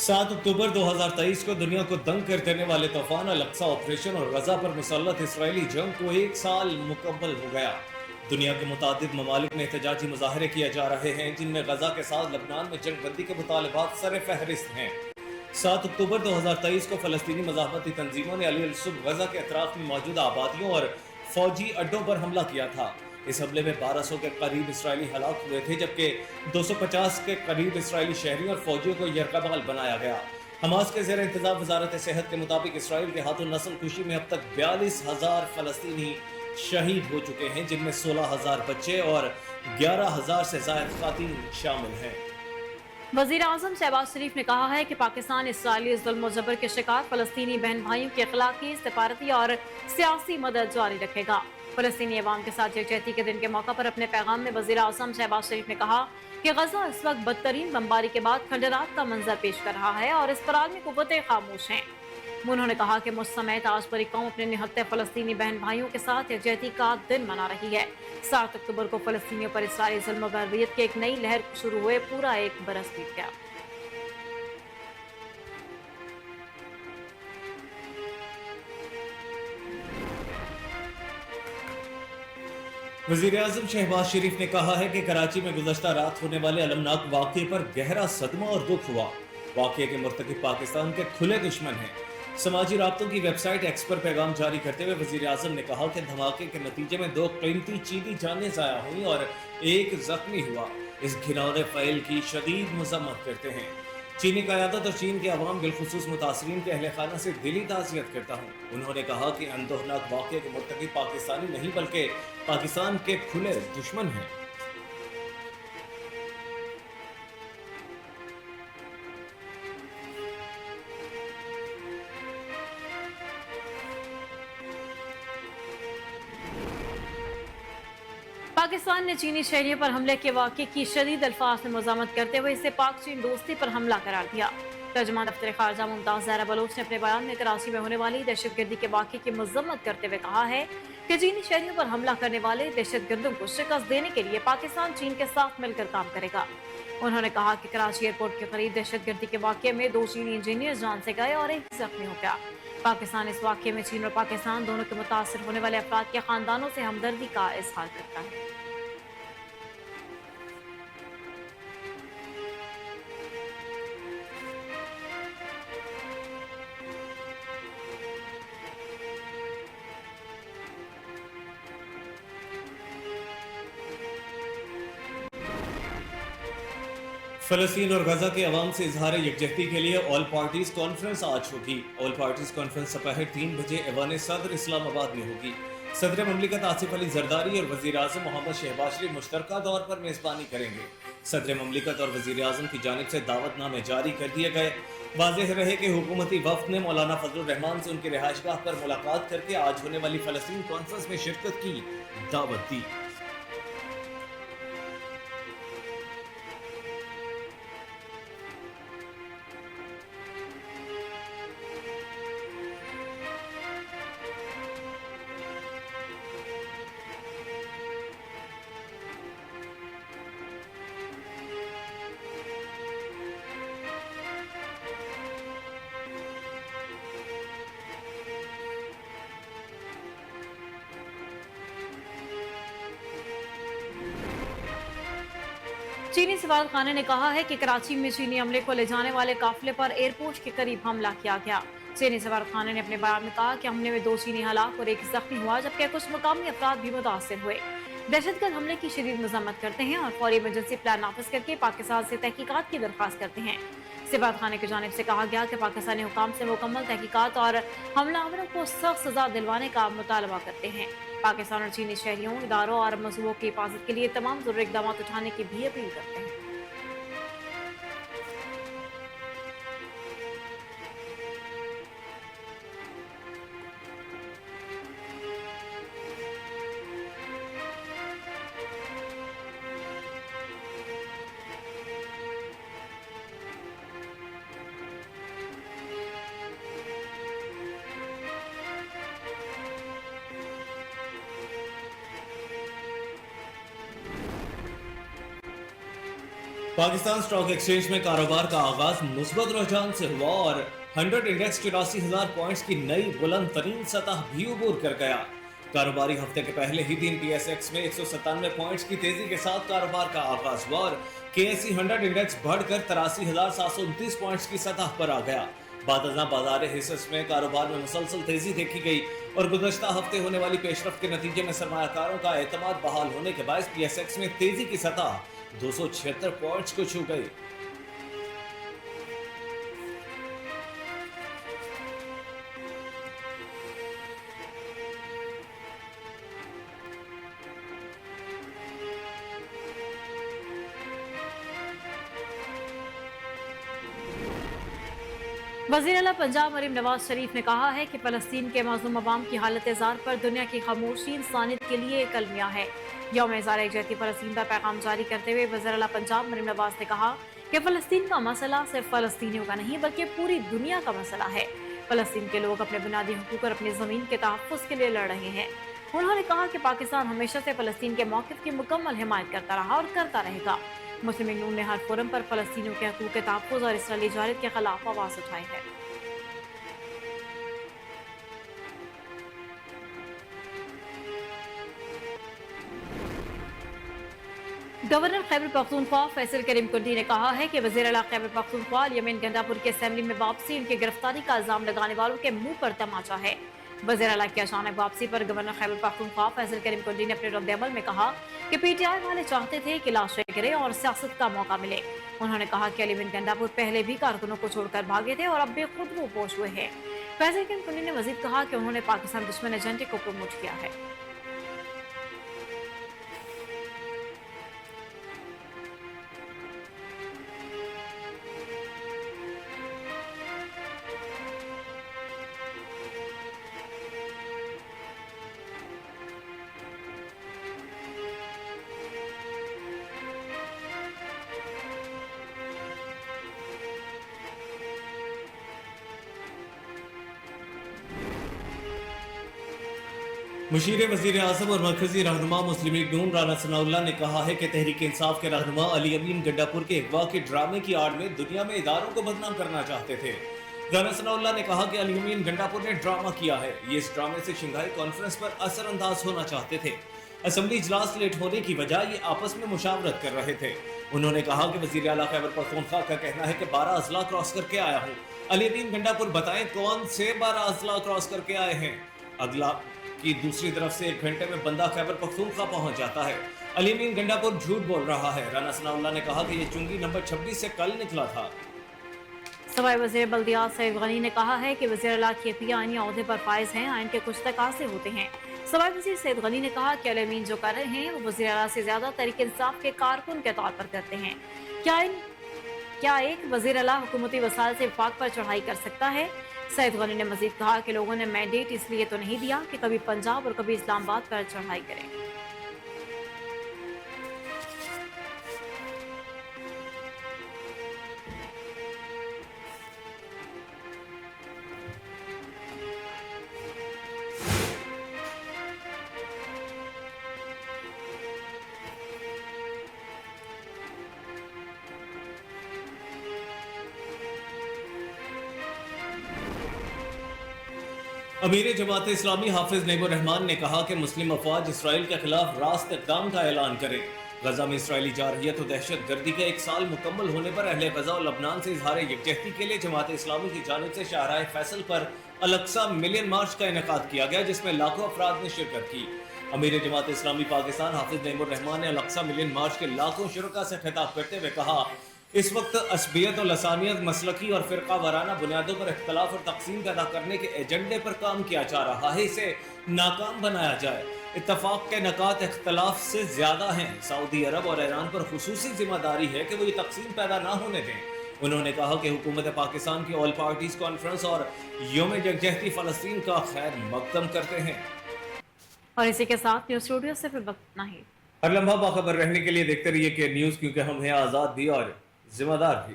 7 अक्टूबर 2023 को दुनिया को दंग कर देने वाले तूफान अल-अक्सा ऑपरेशन और गजा पर मुसल्लत इसराइली जंग को एक साल मुकम्मल हो गया। दुनिया के मुतादिद ममालिक में एहतजाजी मुजाहरे किए जा रहे हैं, जिनमें गजा के साथ लबनान में जंग बंदी के मुतालबात सर फहरिस्त हैं। 7 अक्टूबर 2023 को फलस्तीनी मज़ाहमती तंजीमों ने अली अल-सुब गजा के अतराफ में मौजूद आबादियों और फौजी अड्डों पर हमला किया था। इस हमले में 1200 के करीब इसराइली हलाक हुए थे, जबकि 250 के करीब इसराइली शहरियों और फौजियों को यरगमाल बनाया गया। हमास के ज़ेर इंतज़ाम वज़ारत सेहत के मुताबिक इसराइल के हाथों नस्ल कुशी में अब तक 42,000 फलस्तीनी शहीद हो चुके हैं, जिनमें 16,000 बच्चे और 11,000 से ज़ायद ख़वातीन शामिल हैं। वज़ीर आज़म शहबाज शरीफ ने कहा है कि पाकिस्तान इसराइली ज़ुल्म और ज़बर के शिकार फलस्तीनी बहन भाइयों की अखलाकी, सफारती और सियासी मदद जारी रखेगा। फलस्तीनी अवाम के साथ यकजहती के दिन के मौका पर अपने पैगाम में वज़ीर आज़म शहबाज शरीफ ने कहा कि गजा इस वक्त बदतरीन बमबारी के बाद खंडरात का मंजर पेश कर रहा है और इस पर आलमी कुव्वतें खामोश हैं। उन्होंने कहा कि मुझ समेत आज पूरी कौम अपने निहत्ते फलस्तीनी बहन भाइयों के साथ यकजहती का दिन मना रही है। 7 अक्टूबर को फलस्तीनियों पर इसराइली ज़ुल्म और बर्बरियत की एक नई लहर शुरू हुए पूरा एक बरस बीत गया। वज़ीर आज़म शहबाज शरीफ ने कहा है कि कराची में गुज़श्ता रात होने वाले अलमनाक वाक़े पर गहरा सदमा और दुख हुआ। वाक़े के मुर्तकिब पाकिस्तान के खुले दुश्मन हैं। समाजी राब्तों की वेबसाइट एक्स पर पैगाम जारी करते हुए वज़ीर आज़म ने कहा कि धमाके के नतीजे में 2 कीमती चीनी जानें ज़ाया हुई और 1 ज़ख्मी हुआ। इस घिनौने फ़ैल की शदीद मज़म्मत करते हैं। चीनी क़यादत और चीन के अवाम बिलखुसूस मुतासरीन के अहले खाना से दिली ताज़ियत करता हूँ। उन्होंने कहा कि अंदोहनाक वाक़े के मुर्तकिब पाकिस्तानी नहीं बल्कि पाकिस्तान के खुले दुश्मन हैं। पाकिस्तान ने चीनी शहरियों पर हमले के वाक़े की शदीद अल्फाज में मज़ामत करते हुए इसे पाक चीन दोस्ती पर हमला करार दिया। तर्जुमान दफ्तर खारजा मुमताज़ ज़हरा बलोच ने अपने बयान में कराची में होने वाली दहशतगर्दी के वाक़े की मज़म्मत करते हुए कहा है कि चीनी शहरियों पर हमला करने वाले दहशतगर्दों को शिकस्त देने के लिए पाकिस्तान चीन के साथ मिलकर काम करेगा। उन्होंने कहा कि कराची एयरपोर्ट के करीब दहशतगर्दी के वाक़े में 2 चीनी इंजीनियर जान से गए और 1 जख्मी हो गया। पाकिस्तान इस वाक़े में चीन और पाकिस्तान दोनों के मुतासर होने वाले अफराद के खानदानों से हमदर्दी का इजहार करता है। फलस्तीन और गजा के अवाम से इजहार यकजहती के लिए ऑल पार्टीज कॉन्फ्रेंस आज होगी। ऑल पार्टीज कॉन्फ्रेंस दोपहर 3 बजे ऐवान सदर इस्लामाबाद में होगी। सदर ममलिकत आसिफ अली जरदारी और वज़ीर आज़म मोहम्मद शहबाज शरीफ मुश्तरका तौर पर मेज़बानी करेंगे। सदर ममलिकत और वज़ीर आज़म की जानिब से दावतनामे जारी कर दिए गए। वाज़ेह रहे कि हुकूमती वफ़द ने मौलाना फजलुर रहमान से उनकी रिहाइशगाह पर मुलाकात करके आज होने वाली फलस्तीन कॉन्फ्रेंस में शिरकत की दावत दी। चीनी सफारतखाने ने कहा है कि कराची में चीनी अमले को ले जाने वाले काफिले पर एयरपोर्ट के करीब हमला किया गया। चीनी सफारतखाने ने अपने बयान में कहा कि हमले में 2 चीनी हलाक और 1 जख्मी हुआ, जबकि कुछ मुकामी अफराद भी मुतासिर हुए। दहशतगर्द हमले की शदीद मज़म्मत करते हैं और फौरी इमरजेंसी प्लान नाफिज करके पाकिस्तान से तहकीकात की दरख्वास्त करते हैं। सफारतखाने की जानिब से कहा गया कि पाकिस्तानी हुकाम से मुकम्मल तहकीकात और हमलावरों को सख्त सजा दिलवाने का मुतालबा करते हैं। पाकिस्तान और चीनी शहरियों, इदारों और मज़हबों की हिफाजत के लिए तमाम ज़रूरी इक़दाम उठाने की भी अपील करते हैं। पाकिस्तान स्टॉक एक्सचेंज में कारोबार का आगाज मुस्बत रुझान से हुआ और 100 इंडेक्स 84,000 पॉइंट्स की नई बुलंद तरीन सतह भी उबूर कर गया। कारोबारी हफ्ते के पहले ही दिन पीएसएक्स में 197 पॉइंट्स की तेजी के साथ कारोबार का आगाज हुआ और केएसई 100 इंडेक्स बढ़कर 83,729 पॉइंट्स की सतह पर आ गया। बादशाह बाजार हिस्स में कारोबार में मुसलसल तेजी देखी गई और गुज़श्ता हफ्ते होने वाली पेशरफ्त के नतीजे में सरमायाकारों का एतमाद बहाल होने के बायस पीएसएक्स में तेजी की सतह 276 पॉइंट्स को छू गई। वज़ीर आला पंजाब मरीम नवाज शरीफ ने कहा है कि फ़लस्तीन के मज़लूम अवाम की हालत ज़ार पर दुनिया की खामोशी इंसानियत के लिए एक अलमिया है। यौम इज़हार यकजहती फ़लस्तीन का पैगाम जारी करते हुए वज़ीर आला पंजाब मरीम नवाज ने कहा कि फ़लस्तीन का मसला सिर्फ फ़लस्तीनियों का नहीं बल्कि पूरी दुनिया का मसला है। फ़लस्तीन के लोग अपने बुनियादी हुकूक और अपनी ज़मीन के तहफ़्फ़ुज़ के लिए लड़ रहे हैं। उन्होंने कहा कि पाकिस्तान हमेशा से फ़लस्तीन के मौक़िफ़ की मुकम्मल हिमायत करता रहा और करता रहेगा। मुस्लिम लीग नून ने हर फोरम पर फ़लस्तीनियों के हकूक़ के तहफ़्फ़ुज़ और इसराइली जारियत के खिलाफ आवाज़ उठाई है। गवर्नर खैबर पख्तूनख्वा फैसल करीम कुंडी ने कहा है कि वज़ीर आला खैबर पख्तूनख्वा यमन गंडापुर की असेंबली में वापसी उनकी गिरफ्तारी का इल्जाम लगाने वालों के मुंह पर तमाचा है। वज़ीर आला की अचानक वापसी पर गवर्नर खैबर पख्तूनख्वा फैसल करीम कुंडी ने अपने रद्द-ए-अमल में कहा कि पीटीआई वाले चाहते थे कि लाशें गिरे और सियासत का मौका मिले। उन्होंने कहा कि यमन गंडापुर पहले भी कारकुनों को छोड़कर भागे थे और अब भी खुद मुंहपोश हुए हैं। फैसल करीम कुंडी ने मजीद कहा कि उन्होंने पाकिस्तान दुश्मन एजेंडे को प्रमोट किया है। मुशीर वज़ीर आज़म और मरकजी रहनुमा मुस्लिम लीग नून राना सनाउल्लाह ने कहा है कि तहरीक इंसाफ के रहनुमा अली अमीन गंडापुर के अगवा के ड्रामे की आड़ में दुनिया में इदारों को बदनाम करना चाहते थे। राना सनाउल्लाह ने कहा कि अली अमीन गंडापुर ने ड्रामा किया है। ये इस ड्रामे से शंघाई कॉन्फ्रेंस पर असरअंदाज होना चाहते थे। असेंबली इजलास लेट होने की वजह ये आपस में मुशावरत कर रहे थे। उन्होंने कहा कि वज़ीर आला खैबर पख्तूनख्वा का कहना है कि 12 अजला क्रॉस करके आया हूँ। अली अमीन गंडापुर बताएं कौन से 12 अजला क्रॉस करके आए हैं। अगला की दूसरी तरफ से 1 घंटे में बंदा खैबर पख्तूनख्वा पहुंच जाता है। अली अमीन गंडापुर झूठ बोल रहा है। राना सनाउल्लाह ने कहा कि ये चुंगी नंबर 26 से कल निकला था। सवाई वज़ीर बल्दियात सईद गनी ने कहा है कि वज़ीर आला के आईनी ओहदे पर फाइज हैं, आइन के कुछ तकाज़े होते हैं। सवाई वज़ीर सईद गनी ने कहा कि अली अमीन जो कर रहे हैं वो वज़ीर आला से ज्यादा तहरीक इंसाफ के कारकुन के तौर पर करते हैं। क्या एक वज़ीर आला हुकूमती वसाइल से वफाक पर चढ़ाई कर सकता है? सईद गनी ने मजीद कहा कि लोगों ने मैंडेट इसलिए तो नहीं दिया कि कभी पंजाब और कभी इस्लामाबाद पर चढ़ाई करें। अमीर जमात इस्लामी हाफिज नईमुर रहमान ने कहा कि मुस्लिम अफवाज इसराइल के खिलाफ रास्त इक़दाम का ऐलान करें। गजा में इसराइली जारहियत और दहशत गर्दी के 1 साल मुकम्मल होने पर अहले गजा और लबनान से इजहार यकजहती के लिए जमात इस्लामी की जानिब से शाहराह फैसल पर अल-अक्सा मिलियन मार्च का इनेकाद किया गया, जिसमें लाखों अफराद ने शिरकत की। अमीर जमात इस्लामी पाकिस्तान हाफिज नईमुर रहमान ने अल-अक्सा मिलियन मार्च के लाखों शुरका से खिताब करते हुए कहा, इस वक्त असबियत और लसानियत मसलकी और फ़िरका वाराना बुनियादों पर इख्तलाफ और तकसीम पैदा करने के एजेंडे पर काम किया जा रहा है। इसे नाकाम बनाया जाए। इत्तफाक के नकात इख्तलाफ से ज़्यादा हैं। सऊदी अरब और ईरान पर खुसूसी जिम्मेदारी है कि वो ये तकसीम पैदा ना होने दें। उन्होंने कहा कि हुकूमत पाकिस्तान की ऑल पार्टीज कॉन्फ्रेंस और यौम यकजहती फ़लस्तीन का खैर मकदम करते हैं। और इसी के साथ न्यूज़ स्टूडियो से फिर वक्त नहीं। हर लम्हा बाखबर रहने के लिए देखते रहिए के न्यूज़, क्योंकि हम हैं आज़ाद भी और जिम्मेदार भी।